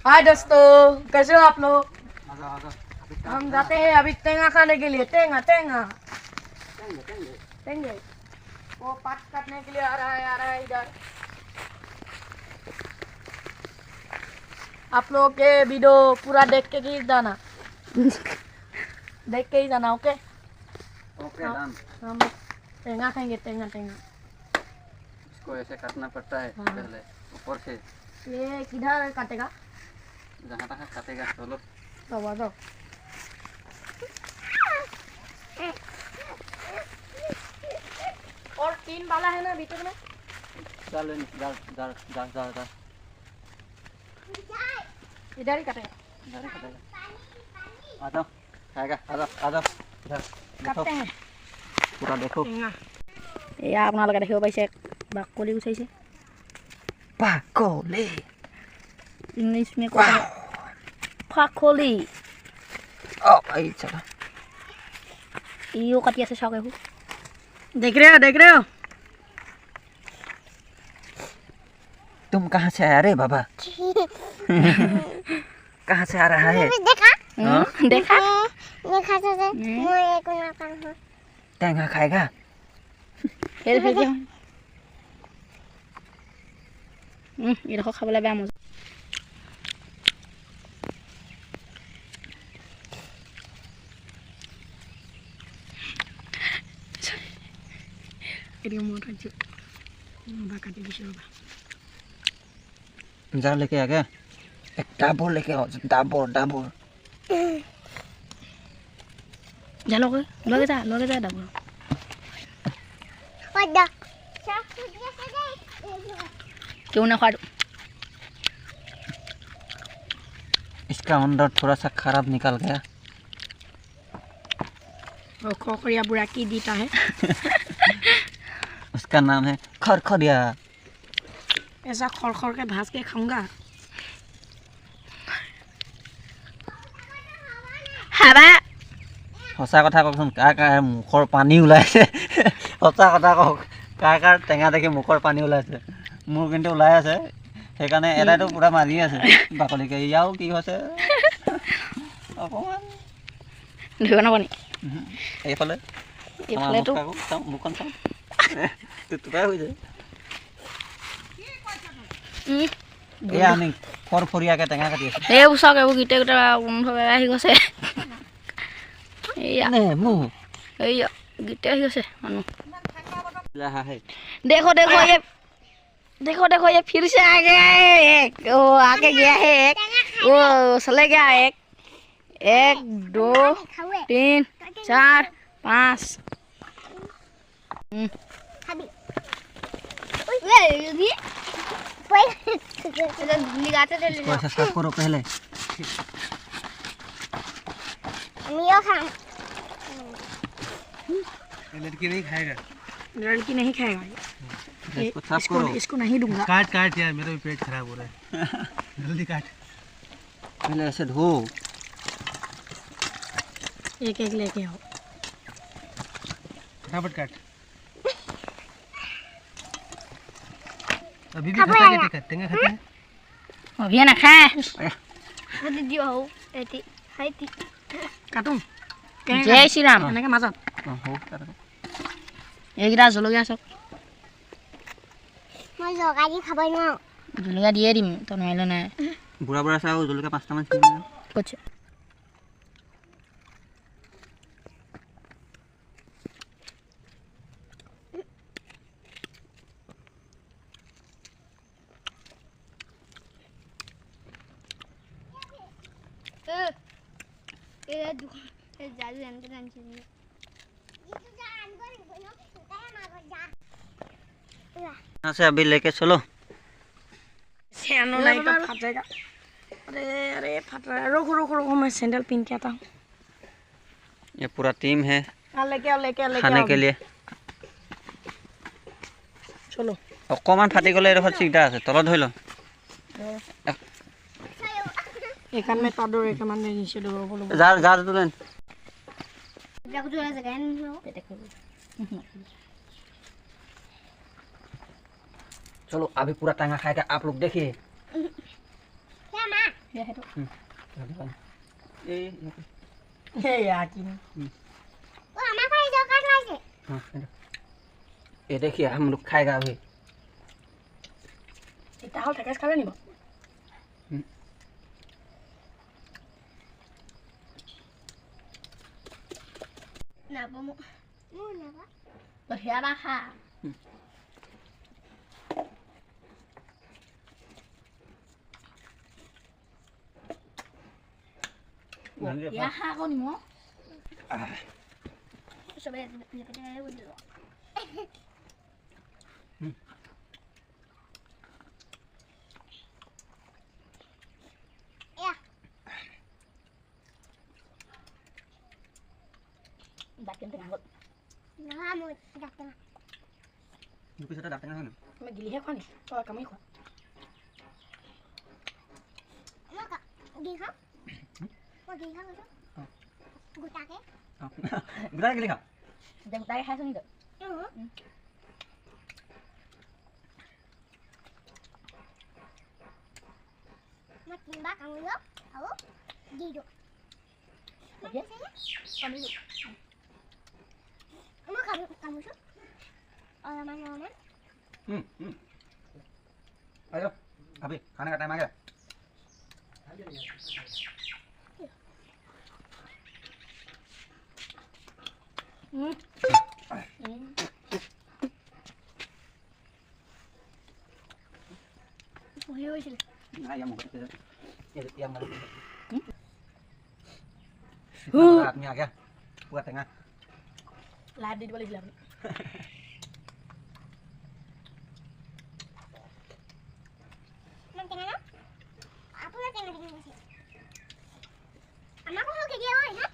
हाय दोस्तों, कैसे हो आप लोग? आजा हम जाते हैं अभी टेंगा खाने के लिए। टेंगा टेंगा टेंगे वो पात काटने के लिए आ रहा है इधर। आप लोग के वीडियो पूरा देख के ही जाना। देख के ही जाना। Okay okay done. हम टेंगा खाएंगे। टेंगा टेंगा इसको ऐसे काटना पड़ता है हाँ। पहले ऊपर से। ये किधर काटेगा? जहाँ तक काटेगा चलो। तो आ जाओ। और 3 वाला है ना भीतर में। चल इधर इधर इधर इधर इधर इधर ही काटेगा। इधर ही काटेगा। आ जाओ खाएगा। आ जाओ आ जाओ इधर देखो काटते हैं पूरा देखो। এয়া আপোনালোকে দেখিব পাইছে বাকলি গুচাইছে। बाकोले इंग्लिश में कहते हैं फाखोली। ओ आई चलो। यो काटी আছে চাওক এইবোৰ। देख रहे हो तुम कहाँ से आया रे बाबा? कहाँ से आ रहा है? देखा टेंगा खाएगा? फिर ये देखो खाबले बेया मजा। जा लेके आ गया। एक डाबोर लेके आओ। डाबोर डाबोर जा लगे जा डाबो। क्यों ना खा? इसका अंदर थोड़ा सा खराब निकल गया। और खोखरिया बुरा की दीता है। उसका नाम है खरखरिया। ऐसा खर के भाज के खाऊंगा। हाबा সঁচা কথা কওকচোন। কাৰ মুখৰ পানী ওলাইছে। সঁচা কথা কওক। কাৰ টেঙা দেখি মুখৰ পানী ওলাইছে। মোৰ কিন্তু ওলাই আছে। সেইকাৰণে এটাইতো পুৰা মাৰি আছে বাকলিকে। ইয়াও কি হৈছে অকণমান ধৰিব নাপানি এইফালে এইফালেতো মুখখন চাওঁ টুটুকাই হৈ যায়। এয়া আমি ফৰফৰীয়াকৈ টেঙা কাটি আছোঁ। এইবোৰ চাওক এইবোৰ গীতে গোটেই গোন্ধ আহি গৈছে। এইয়া এইয়া গীতে আহি গৈছে মানুহ। देखो ये फिर से आ गया है एक। वो आके गया है एक। वो चले गया एक। 1 2 3 4 5। साफ करो पहले। लड़की नहीं खाएगा। लड़की नहीं खाएगा। इसको साफ करो। इसको नहीं दूंगा। काट यार, मेरा भी पेट खराब हो रहा है। जल्दी काट। पहले ऐसे धो। एक लेके आओ। फटाफट काट। अभी भी टेंगा खाते हैं। अभी ना खाए। काटूं जय श्री राम এনেকে মাজত এইগিটা জলকীয়া চক মই জলকীয়া খাব নোৱাৰো। জলকীয়া দিয়ে দিম তো নোৱাৰিলে নাই। বুঢ়া বুঢ়া চাও জলকীয়া 5টা মান ছিঙি দিওঁ। কচ্ছে यहाँ से अभी लेके चलो। सैनो नहीं तो फट जाएगा। अरे फट रहा है। रुको मैं सैंडल पहन के आता हूँ। ये पूरा टीम है लेके आओ खाने के लिए। चलो অকমান ফাটি গলে এডোখৰ চিগদা আছে তলত ধৰি ল। এখান में तादो एक मान नीचे दो बोलो। जा तो लेन। चलो अभी पूरा टांगा खाएगा आप लोग देखिए। Ya itu. Yakin. ये देखिए हम लोग खाएगा अभी Kita hal tegas kalian nih, Bang. Kenapa mau? Mau kenapa? Berhiaraha. Ya, kau nih mau? Sebenarnya punya pacar dulu. Ya, Dakin tengah got. nah mau datang. itu bisa datang kan Cuma gilinya kau nih. Soal kamu ikut. Mau kak? Gihang? Mau gihang itu? Gutak ya? kita lagi lihat Jangan tarik hasil itu. Makin bak kamu yuk, tahu? Duduk. Oke. Kamu dulu. Mau kamu tuh? Olaman. ayo अभी खाने का time आ गया ayam mau yang mana beratnya ya buat tengah Ladi boleh bilang. Nanti mana? Apa nanti nanti nanti? Anak aku mau ke dia woi, ha?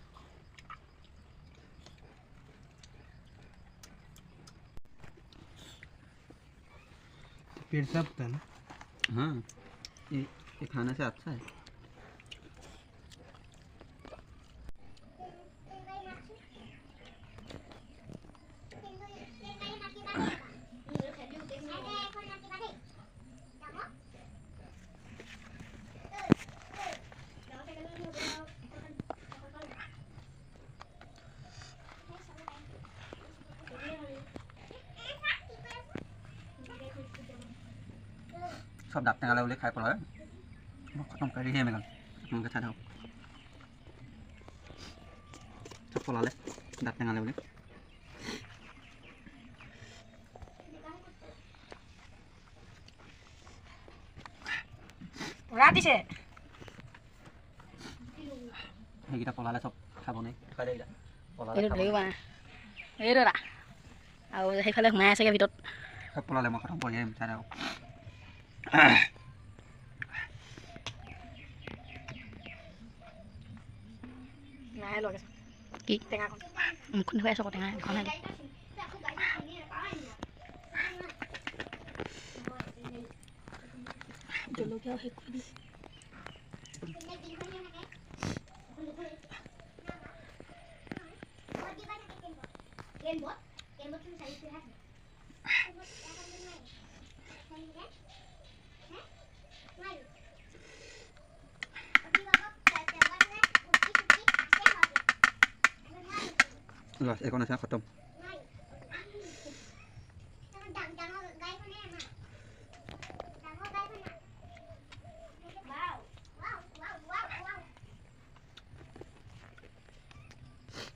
पेट साफ था ना हाँ ये खाने से अच्छा है सब डाक टेंगा ले खाई पड़ा खत्म कर रही है मैं कल अच्छा था सब पला ले डाक टेंगा ले Rati sih. kita pola le सब खा बने खाई दे pola Itu beli mana? Itu dah. Aku saya kalau main saya video. सब pola le mau खत्म कर ये अच्छा था Nah, lo guys. Ki tengah kon. Mungkin saya sok tengah kon aja. Dulu kau ikut di. rồi đây con này sẽ khởi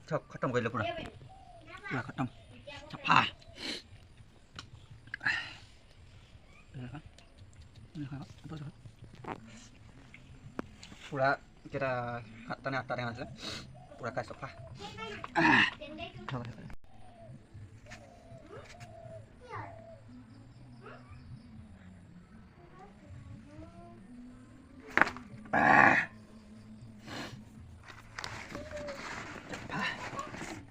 cho khởi động cái lực rồi là khởi động chập hà pura kita tanya yang aja pura kasih apa